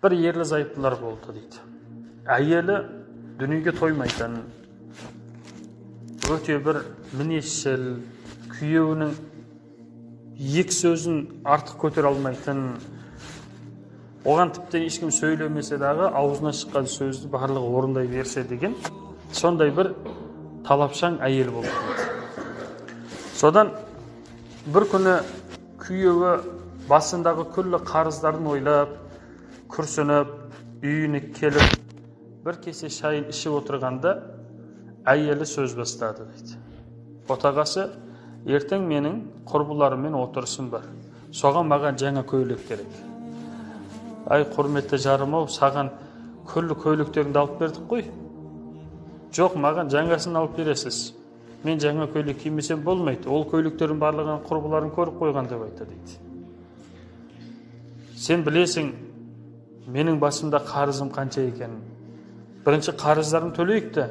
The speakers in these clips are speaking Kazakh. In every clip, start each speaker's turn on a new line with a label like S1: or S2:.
S1: бір ерлі зайыптылар болды дейді. Әйелі дүниеге тоймайтын, өте бір мінезшіл, күйеуінің екі сөзін артық көтере алмайтын, оған тіптен ешкім сөйлемесе дағы аузынан шыққан сөзді барлығы орындай берсе деген сондай бір талапшаң әйел болды. Содан бір күні күйеуі басындағы күллі қарыздарын ойлап, күрсініп, үйіне келіп, бір кесе шайын ішіп отырғанда әйелі сөз бастады дейді. Отағасы, ертең менің құрбыларыммен отырысым бар. Соған маған жаңа көйлек керек. Ай, құрметті жарым ау, саған күллі көйлектеріңді алып бердік қой. Жоқ, маған жаңасын алып бересіз. Мен жаңа көйлек кимесем болмайды. Ол көйлектердің барлығын құрбыларын көріп қойған деп айтты дейді. Сен білесің, менің басымда қарызым қанша екенін. Бірінші қарыздарым төлейікті.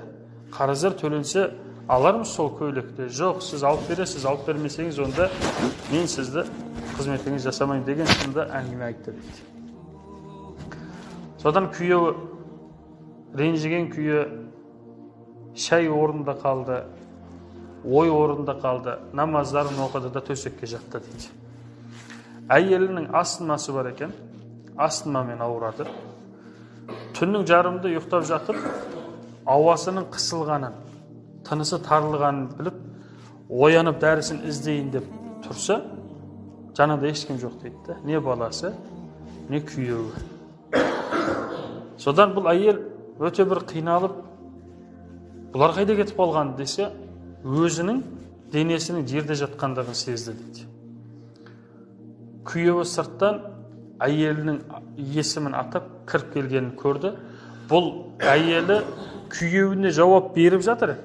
S1: Қарыздар төленсе, алармыз сол көйлекті. Жоқ, сіз алып бересіз, алып бермесеңіз, онда мен сізді қызметіңіз жасамайым деген сында әңгіме айтты дейді. Содан күйеуі, ренжіген күйе шай орнында қалды, ой орнында қалды, намаздарын оқыды да төсекке жатты дейді. Әйелінің астмасы бар екен, астмамен ауырады. Түннің жарымында ұйықтап жатып, ауасының қысылғанын, тынысы тарылғанын біліп, оянып дәрісін іздейін деп тұрса, жанында ешкім жоқ дейді. Не баласы, не күйеуі. Содан бұл әйел өте бір қиналып, бұлар қайда кетіп қалған десе, өзінің денесінің жерде жатқандығын сезді дейді. Күйеуі сырттан әйелінің есімін атап кіріп келгенін көрді. Бұл әйелі күйеуіне жауап беріп жатыр,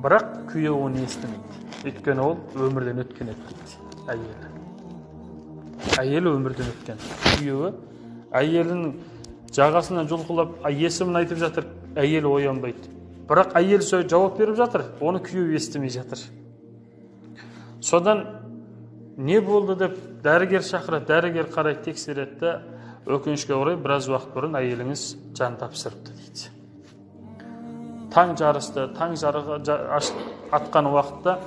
S1: бірақ күйеуі оны естімейді. Өйткені ол өмірден өткен еді дейді әйелі. Әйелі өмірден өткен. Күйеуі әйелінің жағасынан жұлқылап есімін айтып жатыр, әйелі оянбайды. Бірақ әйел жауап беріп жатыр, оны күйеуі естімей жатыр. Содан не болды деп дәрігер шақырады, дәрігер қарайды, тексереді, өкінішке орай біраз уақыт бұрын әйеліңіз жан тапсырыпты дейді. Таң жарысты, таң жарығы атқан уақытта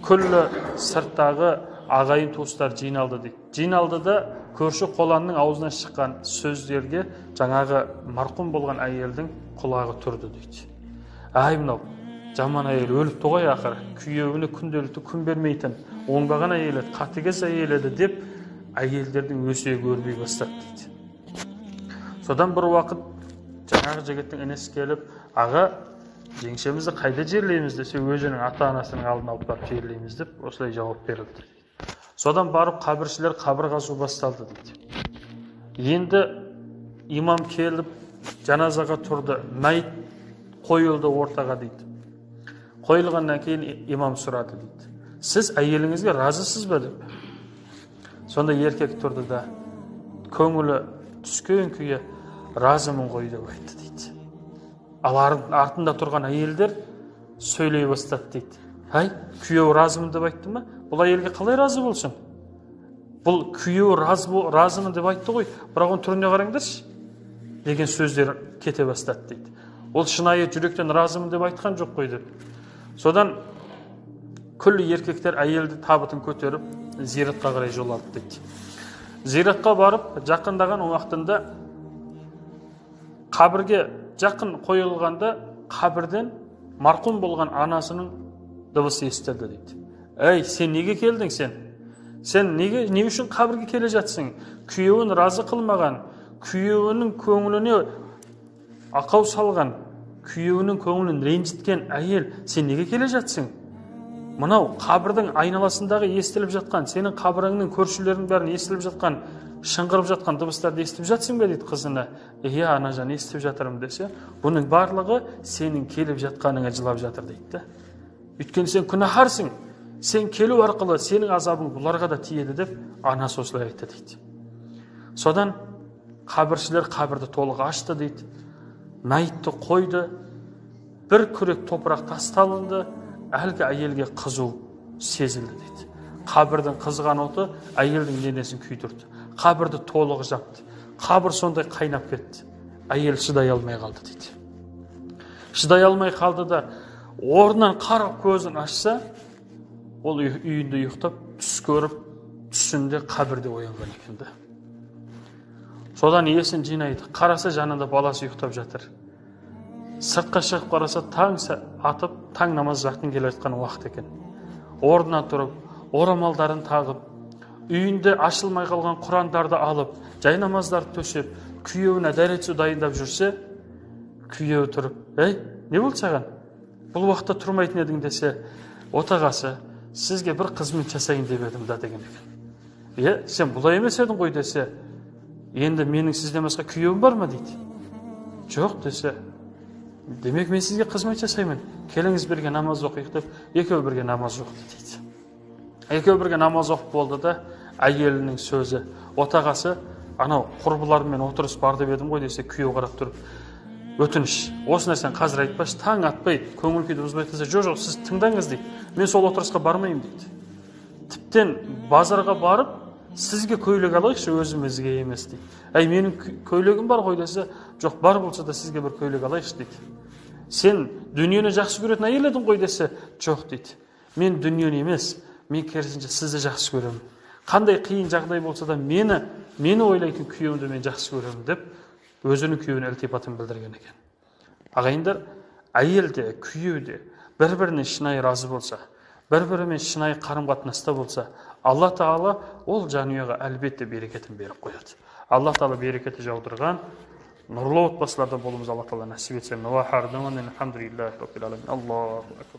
S1: күллі сырттағы ағайын туыстар жиналды дейді. Жиналды да көрші қоланның аузынан шыққан сөздерге жаңағы марқұм болған әйелдің құлағы тұрды дейді. Ай, мынау жаман әйел өліпті ғой ақыры, күйеуіне күнделікті күн бермейтін, оңбаған әйел еді, қатыгез әйел еді деп әйелдердің өсегі өрбей бастады дейді. Содан бір уақыт жаңағы жігіттің інісі келіп, аға, жеңшемізді қайда жерлейміз десе, өзінің ата-анасының алдына алып барып жерлейміз деп осылай жауап берілді. Содан барып қабіршілер қабір қазу басталды дейді. Енді имам келіп жаназаға тұрды, мәйіт қойылды ортаға дейді. Қойылғаннан кейін имам сұрады дейді. Сіз әйеліңізге разысыз ба деп. Сонда еркек тұрды да көңілі түскен күйі разымын ғой деп айтты дейді. Ал артында тұрған әйелдер сөйлей бастады дейді. Ай, күйеуі разымын деп айтты ма? Бұл әйелге қалай разы болсын? Бұл күйеуі разымын деп айтты ғой, бірақ оның түріне қараңдаршы деген сөздер кете бастады дейді. Ол шынайы жүректен разымын деп айтқан жоқ қой деп. Содан күллі еркектер әйелді табытын көтеріп зиратқа қарай жол алды дейді. Зиратқа барып жақындаған уақытында қабірге жақын қойылғанда қабірден марқұм болған анасының дыбысы естілді дейді. Әй, сен неге келдің сен? Сен не үшін қабірге келе жатсың? Күйеуін разы қылмаған, күйеуінің көңіліне ақау салған, күйеуінің көңілін ренжіткен әйел, сен неге келе жатсың? Мынау қабірдің айналасындағы естіліп жатқан, сенің қабіріңнің көршілерінің бәрін естіліп жатқан, шыңғырып жатқан дыбыстарды естіп жатсың ба дейді қызына. Иә, анажан, естіп жатырмын десе, бұның барлығы сенің келіп жатқаныңа жылап жатыр дейді. Өйткені сен күнәһарсың. Сен келу арқылы сенің азабың бұларға да тиеді деп анасы осылай айтты дейді. Содан қабіршілер қабірді толық ашты дейді. Мәйітті қойды, бір күрек топырақ тасталынды, әлгі әйелге қызу сезілді дейді. Қабірдің қызған оты әйелдің денесін күйдірді. Қабірді толық жапты. қабір сондай қайнап кетті. Әйел шыдай алмай қалды дейді. Шыдай алмай қалды да орнынан қарап көзін ашса, ол үйінде ұйықтап, түс көріп, түсінде қабірде оянған екен. Содан есін жинайды. Қараса жанында баласы ұйықтап жатыр. Сыртқа шығып қараса, таң атып, таң намаз жақын келе жатқан уақыт екен. Орнынан тұрып, орамалдарын тағып, үйінде ашылмай қалған Құрандарды алып, жай намаздарды төсеп, күйеуіне дәрет су дайындап жүрсе, күйеуі тұрып, не болды саған? Бұл уақытта тұрмайтын едің десе, отағасы, сізге бір қызмет жасайын деп едім да деген екен. Сен бұлай емес едің ғой десе, енді менің сізден басқа күйеуім бар ма дейді. Жоқ десе, демек мен сізге қызмет жасаймын. Келіңіз бірге намаз оқиық деп, екеуі бірге намаз оқыды дейді. Екеуі бірге намаз оқып болды да, әйелінің сөзі, отағасы, анау құрбыларыммен отырыс бар деп едім ғой десе, күйеу қарап тұрып, өтініш, осы нәрсені қазір айтпашы, таң атпай, көңіл күйді бұзбай десе, жоқ, сіз тыңдаңыз дейді. Мен сол отырысқа бармаймын дейді. Тіптен базарға барып, сізге көйлек алайықшы, өзімізге емес дейді. Менің көйлегім бар ғой десе, жоқ, бар болса да сізге бір көйлек алайықшы дейді. Сен дүниені жақсы көретін әйел едің ғой десе, жоқ дейді. Мен дүниені емес, мен керісінше сізді жақсы көремін. Қандай қиын жағдай болса да мені ойлайтын күйеуімді мен жақсы көремін деп, өзінің күйеуіне ілтипатын білдірген екен. Ағайындар, әйел де, күйеу де бір-біріне шынайы разы болса, бір-бірімен шынайы қарым-қатынаста болса, Алла Тағала ол жанұяға әлбетте берекетін беріп қояды. Алла Тағала берекеті жаудырған нұрлы отбасыларда болуымыз Алла Тағала нәсіп етсін.